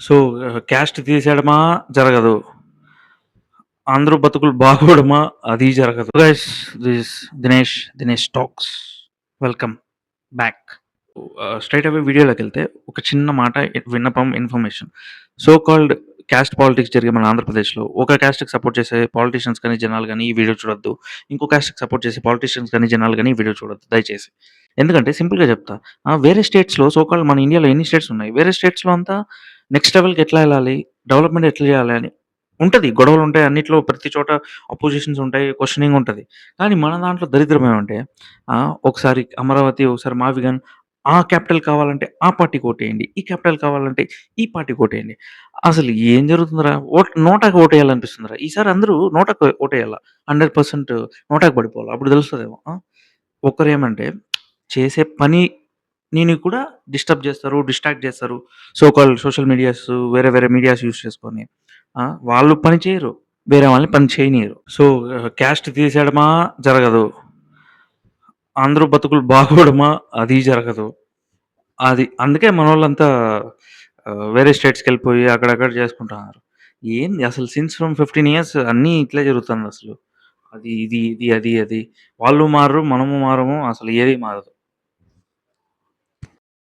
So, caste తీసేయడమా జరగదు. అందరూ బతుకులు బాగోవడమా అది జరగదు. Guys this Dinesh talks. Welcome back. Straight away వీడియోలోకెళ్తే ఒక చిన్న మాట విన్నపం, information. So called caste politics జరిగే మన ఆంధ్రప్రదేశ్‌లో ఒక క్యాస్ట్‌కి సపోర్ట్ చేసే పాలిటీషియన్స్ గాని, జనాలు గాని ఈ వీడియో చూడొద్దు. ఇంకో క్యాస్ట్‌కి సపోర్ట్ చేసే పాలిటీషియన్స్ గాని, జనాలు గాని ఈ వీడియో చూడొద్దు దయచేసి. ఎందుకంటే సింపుల్‌గా చెప్తా. వేరే స్టేట్స్‌లో సో కాల్డ్ మన ఇండియాలో ఎన్ని స్టేట్స్ ఉన్నాయి. వేరే స్టేట్స్‌లో అంతా నెక్స్ట్ లెవెల్‌కి ఎట్లా ఎళ్ళాలి? డెవలప్‌మెంట్ ఎట్లా చేయాలి అని ఉంటది. గొడవలుంటాయి. అన్నిట్లో ప్రతి చోట అపోజిషన్స్ ఉంటాయి. క్వెషనింగ్ ఉంటది. కానీ మన దాంట్లో దరిద్రం ఏమంటే ఒకసారి అమరావతి, ఒకసారి మావిగన్ ఆ క్యాపిటల్ కావాలంటే ఆ పార్టీకి ఓటేయండి. ఈ క్యాపిటల్ కావాలంటే ఈ పార్టీకి ఓటేయండి. అసలు ఏం జరుగుతుందిరా? నోటాకి ఓటేయాలనిపిస్తుందిరా. ఈసారి అందరూ నోటాకి ఓటేయాల. 100% నోటాకి పడిపోవాల. అప్పుడు తెలుస్తదేమో. ఒకరేమంటే చేసే పనిని కూడా డిస్టర్బ్ చేస్తారు, డిస్ట్రాక్ట్ చేస్తారు. సో కాల్డ్ సోషల్ మీడియాస్ వేరే వేరే మీడియాస్ యూజ్ చేసుకొని వాళ్ళు పని చేయరు. వేరే వాళ్ళని పని చేయనీయరు. సో, క్యాస్ట్ తీసేయడమా జరగదు. అందరూ బతుకులు బాగోవడమా అది జరగదు. అందుకే మనోళ్ళంతా వేరే స్టేట్స్‌కెళ్ళిపోయి అక్కడక్కడ చేసుకుంటున్నారు. ఏంది అసలు సిన్స్ ఫ్రమ్ 15 ఇయర్స్ అన్నీ ఇట్లే జరుగుతుందసలు. అది, ఇది, ఇది, అది, అది. వాళ్ళు మారరు, మనము మారము. అసలు ఏది మారదు.